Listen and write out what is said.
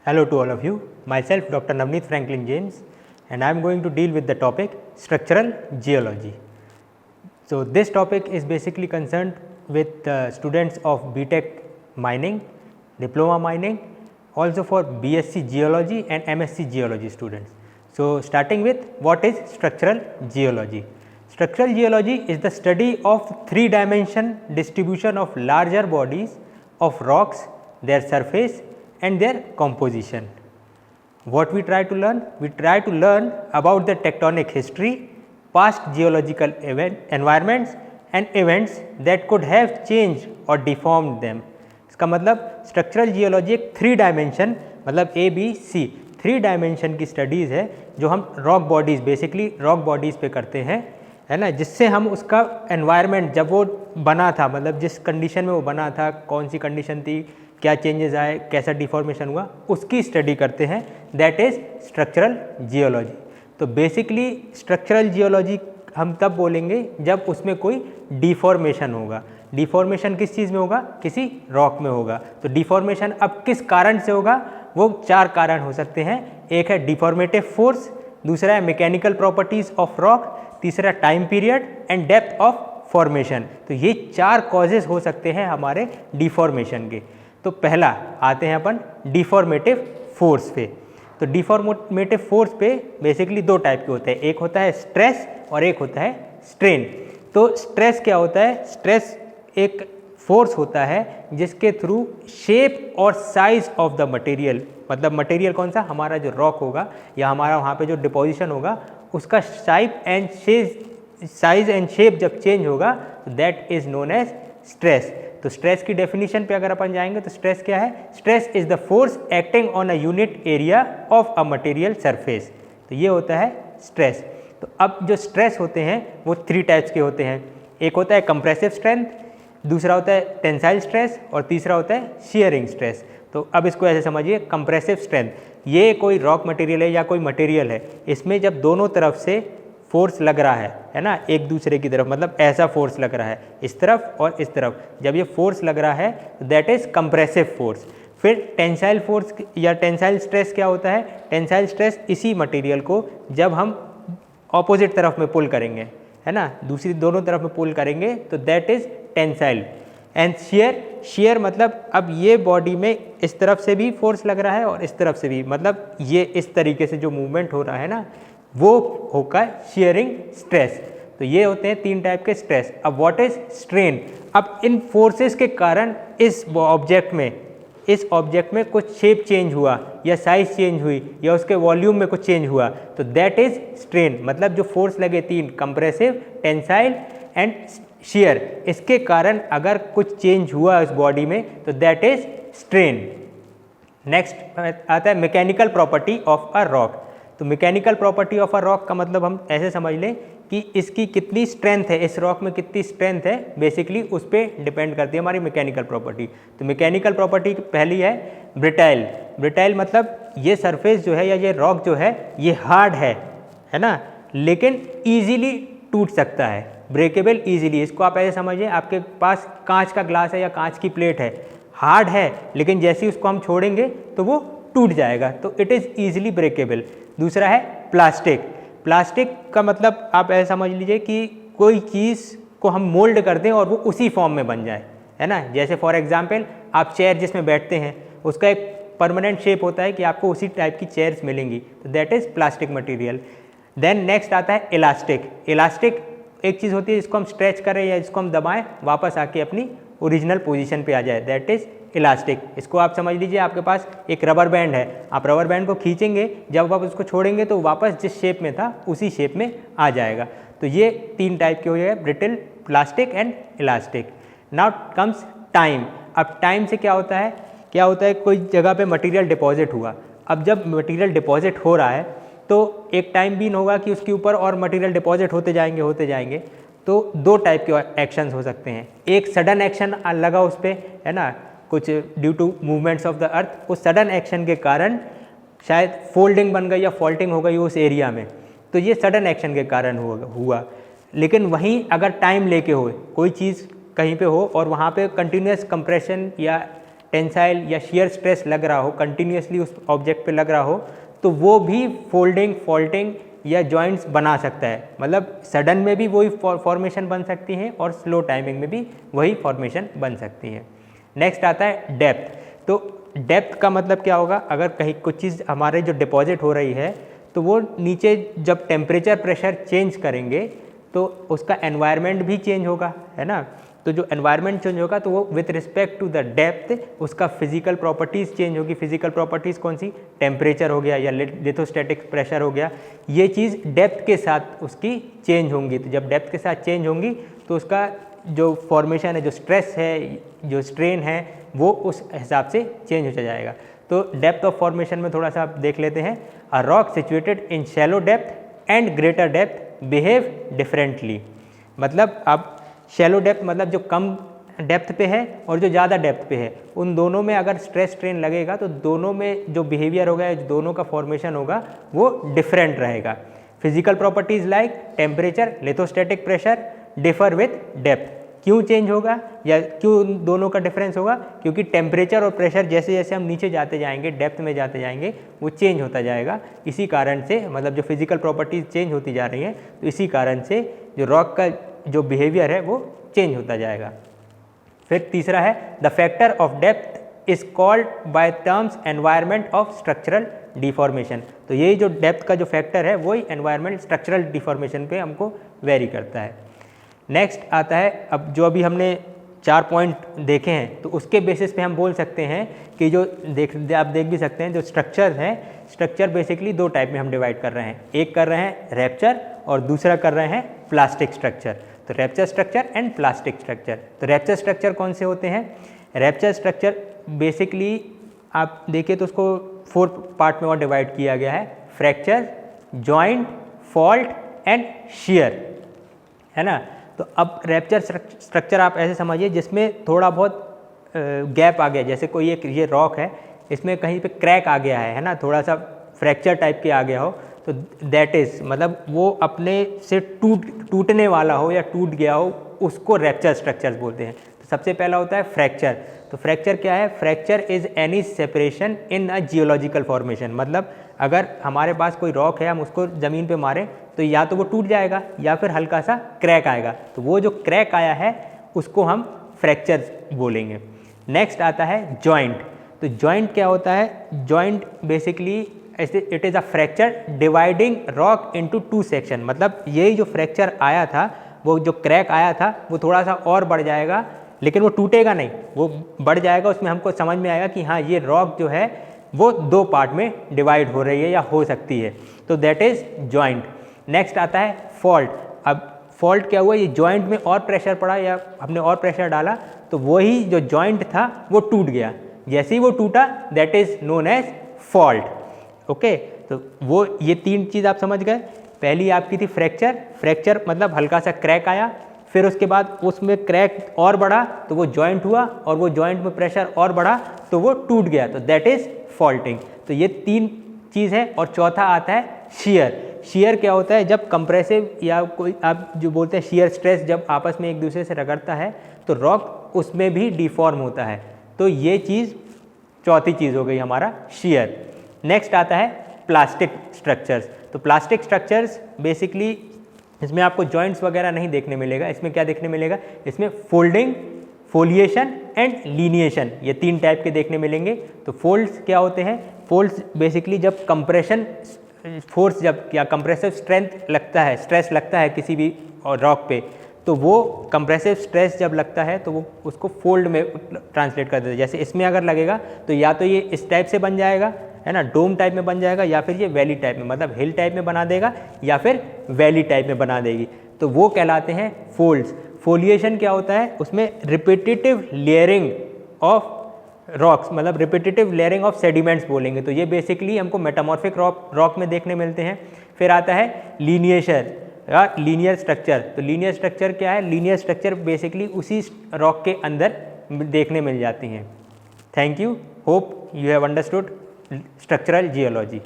Hello to all of you. Myself Dr. Navneet Franklin James, and I am going to deal with the topic structural geology. So this topic is basically concerned with students of BTech mining, diploma mining, also for BSc geology and MSc geology students. So starting with what is structural geology? Structural geology is the study of three-dimension distribution of larger bodies of rocks, their surface and their composition. What we try to learn? We try to learn about the tectonic history, past geological environments and events that could have changed or deformed them. इसका मतलब structural geology एक three dimension मतलब ABC three dimension की studies है जो हम rock bodies basically rock bodies पे करते हैं, है ना, जिससे हम उसका एनवायरनमेंट जब वो बना था मतलब जिस कंडीशन में वो बना था, कौन सी कंडीशन थी, क्या चेंजेस आए, कैसा डिफॉर्मेशन हुआ, उसकी स्टडी करते हैं, दैट इज़ स्ट्रक्चरल जियोलॉजी. तो बेसिकली स्ट्रक्चरल जियोलॉजी हम तब बोलेंगे जब उसमें कोई डिफॉर्मेशन होगा. डिफॉर्मेशन किस चीज़ में होगा? किसी रॉक में होगा. तो डिफॉर्मेशन अब किस कारण से होगा? वो चार कारण हो सकते हैं. एक है डिफॉर्मेटिव फोर्स, दूसरा है मैकेनिकल प्रॉपर्टीज़ ऑफ रॉक, तीसरा time period and depth of formation. तो ये चार कॉजेज हो सकते हैं हमारे डिफॉर्मेशन के. तो पहला आते हैं अपन डिफॉर्मेटिव फोर्स पे. तो डिफॉर्मेटिव फोर्स पे बेसिकली दो टाइप के होते हैं, एक होता है स्ट्रेस और एक होता है स्ट्रेन. तो स्ट्रेस क्या होता है? स्ट्रेस एक फोर्स होता है जिसके थ्रू शेप और साइज ऑफ द मटेरियल, मतलब मटेरियल कौन सा? हमारा जो रॉक होगा या हमारा वहाँ पे जो डिपोजिशन होगा उसका साइज एंड शेप जब चेंज होगा तो that is known as stress. तो स्ट्रेस की डेफिनेशन पे अगर अपन जाएंगे तो स्ट्रेस क्या है? Stress is the force acting on a unit area of a material surface. तो ये होता है स्ट्रेस. तो अब जो स्ट्रेस होते हैं वो थ्री टाइप्स के होते हैं. एक होता है कंप्रेसिव स्ट्रेंथ, दूसरा होता है टेंसाइल स्ट्रेस और तीसरा होता है शियरिंग स्ट्रेस. तो अब इसको ऐसे समझिए, कंप्रेसिव स्ट्रेंथ ये कोई रॉक मटेरियल है या कोई मटेरियल है, इसमें जब दोनों तरफ से फोर्स लग रहा है ना, एक दूसरे की तरफ, मतलब ऐसा फोर्स लग रहा है इस तरफ और इस तरफ, जब ये फोर्स लग रहा है दैट इज़ कंप्रेसिव फोर्स. फिर टेंसाइल फोर्स या टेंसाइल स्ट्रेस क्या होता है? टेंसाइल स्ट्रेस इसी मटेरियल को जब हम ऑपोजिट तरफ में पुल करेंगे, है ना, दूसरी दोनों तरफ में पुल करेंगे तो that is tensile. And shear मतलब अब ये बॉडी में इस तरफ से भी फोर्स लग रहा है और इस तरफ से भी, मतलब ये इस तरीके से जो मूवमेंट हो रहा है ना वो होगा शियरिंग स्ट्रेस. तो ये होते हैं तीन टाइप के स्ट्रेस. अब व्हाट इज स्ट्रेन? अब इन फोर्सेस के कारण इस ऑब्जेक्ट में कुछ शेप चेंज हुआ या साइज चेंज हुई या उसके वॉल्यूम में कुछ चेंज हुआ तो दैट इज स्ट्रेन. मतलब जो फोर्स लगे तीन, कंप्रेसिव, टेंसाइल एंड शियर, इसके कारण अगर कुछ चेंज हुआ उस बॉडी में तो दैट इज स्ट्रेन. नेक्स्ट आता है mechanical property of a rock. तो mechanical property of a rock का मतलब हम ऐसे समझ लें कि इसकी कितनी स्ट्रेंथ है, इस रॉक में कितनी स्ट्रेंथ है, बेसिकली उस पर डिपेंड करती है हमारी मैकेनिकल प्रॉपर्टी. तो मैकेनिकल प्रॉपर्टी पहली है ब्रिटाइल. ब्रिटाइल मतलब ये सरफेस जो है या ये रॉक जो है ये हार्ड है ना, लेकिन ईजिली टूट सकता है, ब्रेकेबल ईजिली. इसको आप ऐसे समझिए, आपके पास कांच का ग्लास है या कांच की प्लेट है, हार्ड है लेकिन जैसे ही उसको हम छोड़ेंगे तो वो टूट जाएगा, तो इट इज़ ईजिली ब्रेकेबल. दूसरा है प्लास्टिक. प्लास्टिक का मतलब आप ऐसा समझ लीजिए कि कोई चीज़ को हम मोल्ड कर दें और वो उसी फॉर्म में बन जाए, है ना. जैसे फॉर एग्जांपल आप चेयर जिसमें बैठते हैं उसका एक परमानेंट शेप होता है कि आपको उसी टाइप की चेयर्स मिलेंगी, तो that is plastic material. Then next आता है इलास्टिक. इलास्टिक एक चीज़ होती है जिसको हम स्ट्रेच करें या जिसको हम दबाएं वापस आके अपनी ओरिजिनल पोजीशन पे आ जाए, दैट इज़ इलास्टिक. इसको आप समझ लीजिए आपके पास एक रबर बैंड है, आप रबर बैंड को खींचेंगे, जब आप उसको छोड़ेंगे तो वापस जिस शेप में था उसी शेप में आ जाएगा. तो ये तीन टाइप के हो गए, brittle, plastic and elastic. Now comes time. अब टाइम से क्या होता है? कोई जगह पे मटेरियल डिपॉजिट हुआ. अब जब मटेरियल डिपॉजिट हो रहा है तो एक टाइम भी होगा कि उसके ऊपर और मटेरियल डिपॉजिट होते जाएंगे. तो दो टाइप के एक्शंस हो सकते हैं. एक सडन एक्शन लगा उस पर, है ना, कुछ due to movements of the earth, उस सडन एक्शन के कारण शायद फोल्डिंग बन गई या फॉल्टिंग हो गई उस एरिया में, तो ये सडन एक्शन के कारण हुआ. लेकिन वहीं अगर टाइम लेके हो, कोई चीज़ कहीं पे हो और वहाँ पे कंटिन्यूस कंप्रेशन या टेंसाइल या शियर स्ट्रेस लग रहा हो, कंटिन्यूसली उस ऑब्जेक्ट पे लग रहा हो, तो वो भी फोल्डिंग, फॉल्टिंग या जॉइंट्स बना सकता है। मतलब सडन में भी वही फॉर्मेशन बन सकती हैं और स्लो टाइमिंग में भी वही फॉर्मेशन बन सकती है। नेक्स्ट आता है डेप्थ। तो डेप्थ का मतलब क्या होगा, अगर कहीं कुछ चीज़ हमारे जो डिपॉजिट हो रही है तो वो नीचे जब टेम्परेचर प्रेशर चेंज करेंगे तो उसका एनवायरनमेंट भी चेंज होगा, है ना। तो जो एनवायरनमेंट चेंज होगा तो वो with respect to the depth उसका फिजिकल प्रॉपर्टीज़ चेंज होगी। फिजिकल प्रॉपर्टीज़ कौन सी, टेम्परेचर हो गया या लिथोस्टैटिक प्रेशर हो गया, ये चीज़ डेप्थ के साथ उसकी चेंज होंगी। तो जब डेप्थ के साथ चेंज होंगी तो उसका जो फॉर्मेशन है, जो स्ट्रेस है, जो स्ट्रेन है, वो उस हिसाब से चेंज हो जाएगा। तो डेप्थ ऑफ फॉर्मेशन में थोड़ा सा आप देख लेते हैं। A rock situated in shallow depth and greater depth behave differently. मतलब अब शैलो डेप्थ मतलब जो कम डेप्थ पे है और जो ज़्यादा डेप्थ पे है, उन दोनों में अगर स्ट्रेस स्ट्रेन लगेगा तो दोनों में जो बिहेवियर होगा, दोनों का फॉर्मेशन होगा, वो डिफरेंट रहेगा। Physical properties like temperature, lithostatic pressure differ with depth. क्यों चेंज होगा या क्यों दोनों का डिफरेंस होगा, क्योंकि टेम्परेचर और प्रेशर जैसे जैसे हम नीचे जाते जाएंगे, डेप्थ में जाते जाएंगे, वो चेंज होता जाएगा। इसी कारण से मतलब जो फिजिकल प्रॉपर्टीज चेंज होती जा रही हैं, तो इसी कारण से जो रॉक का जो बिहेवियर है वो चेंज होता जाएगा। फिर तीसरा है the factor of depth is called by terms environment of structural deformation. तो यही जो डेप्थ का जो फैक्टर है वही एनवायरनमेंट स्ट्रक्चरल डिफॉर्मेशन पे हमको वेरी करता है। नेक्स्ट आता है, अब जो अभी हमने 4 पॉइंट देखे हैं तो उसके बेसिस पे हम बोल सकते हैं कि जो आप देख भी सकते हैं जो स्ट्रक्चर हैं, स्ट्रक्चर बेसिकली 2 टाइप में हम डिवाइड कर रहे हैं। एक कर रहे हैं रैप्चर और दूसरा कर रहे हैं प्लास्टिक स्ट्रक्चर। तो rapture structure and plastic structure. तो रैप्चर स्ट्रक्चर कौन से होते हैं? रैप्चर स्ट्रक्चर बेसिकली आप देखिए तो उसको 4 पार्ट में और डिवाइड किया गया है, fracture, joint, fault and shear, है ना। तो अब रैप्चर स्ट्रक्चर आप ऐसे समझिए जिसमें थोड़ा बहुत गैप आ गया, जैसे कोई एक ये रॉक है, इसमें कहीं पे क्रैक आ गया है ना, थोड़ा सा फ्रैक्चर टाइप के आ गया हो, तो दैट इज़ मतलब वो अपने से टूटने वाला हो या टूट गया हो, उसको रैप्चर स्ट्रक्चर्स बोलते हैं। तो सबसे पहला होता है फ्रैक्चर। तो फ्रैक्चर क्या है? Fracture is any separation in a geological formation. मतलब अगर हमारे पास कोई रॉक है, हम उसको ज़मीन पे मारें तो या तो वो टूट जाएगा या फिर हल्का सा क्रैक आएगा। तो वो जो क्रैक आया है उसको हम फ्रैक्चर बोलेंगे। नेक्स्ट आता है जॉइंट। तो जॉइंट क्या होता है? Joint basically it is a fracture dividing rock into 2 section. मतलब यही जो फ्रैक्चर आया था, वो जो क्रैक आया था, वो थोड़ा सा और बढ़ जाएगा, लेकिन वो टूटेगा नहीं, वो बढ़ जाएगा। उसमें हमको समझ में आएगा कि हाँ, ये रॉक जो है वो 2 पार्ट में डिवाइड हो रही है या हो सकती है। तो दैट इज़ जॉइंट। नेक्स्ट आता है फॉल्ट। अब फॉल्ट क्या हुआ? ये जॉइंट में और प्रेशर पड़ा या हमने और प्रेशर डाला तो वही जो जॉइंट था वो टूट गया। जैसे ही वो टूटा that is known as fault. Okay, तो वो ये 3 चीज़ आप समझ गए। पहली आपकी थी फ्रैक्चर। फ्रैक्चर मतलब हल्का सा क्रैक आया, फिर उसके बाद उसमें क्रैक और बढ़ा तो वो जॉइंट हुआ, और वो जॉइंट में प्रेशर और बढ़ा तो वो टूट गया, तो दैट इज़ फॉल्टिंग। तो ये 3 चीज़ है। और चौथा आता है शियर। शियर क्या होता है? जब कंप्रेसिव या कोई आप जो बोलते हैं शियर स्ट्रेस जब आपस में एक दूसरे से रगड़ता है तो रॉक उसमें भी डिफॉर्म होता है। तो ये चीज़ चौथी चीज़ हो गई हमारा शियर। नेक्स्ट आता है प्लास्टिक स्ट्रक्चर्स। तो प्लास्टिक स्ट्रक्चर्स बेसिकली इसमें आपको जॉइंट्स वगैरह नहीं देखने मिलेगा। इसमें क्या देखने मिलेगा? इसमें फोल्डिंग, फोलिएशन एंड लीनिएशन, ये 3 टाइप के देखने मिलेंगे। तो फोल्ड्स क्या होते हैं? फोल्ड्स बेसिकली जब कंप्रेशन फोर्स जब या कंप्रेसिव स्ट्रेंथ लगता है, स्ट्रेस लगता है किसी भी रॉक पे, तो वो कंप्रेसिव स्ट्रेस जब लगता है तो वो उसको फोल्ड में ट्रांसलेट कर देता है। जैसे इसमें अगर लगेगा तो या तो ये इस टाइप से बन जाएगा, है ना, डोम टाइप में बन जाएगा, या फिर ये वैली टाइप में मतलब हिल टाइप में बना देगा, या फिर वैली टाइप में बना देगी। तो वो कहलाते हैं फोल्ड्स। फोलिएशन क्या होता है? उसमें रिपीटेटिव लेयरिंग ऑफ रॉक्स, मतलब रिपीटेटिव लेयरिंग ऑफ सेडिमेंट्स बोलेंगे। तो ये बेसिकली हमको मेटामॉर्फिक रॉक में देखने मिलते हैं। फिर आता है लीनिएशन या लीनियर स्ट्रक्चर। तो लीनियर स्ट्रक्चर क्या है? लीनियर स्ट्रक्चर बेसिकली उसी रॉक के अंदर देखने मिल जाती हैं। Thank you, hope you have understood structural geology.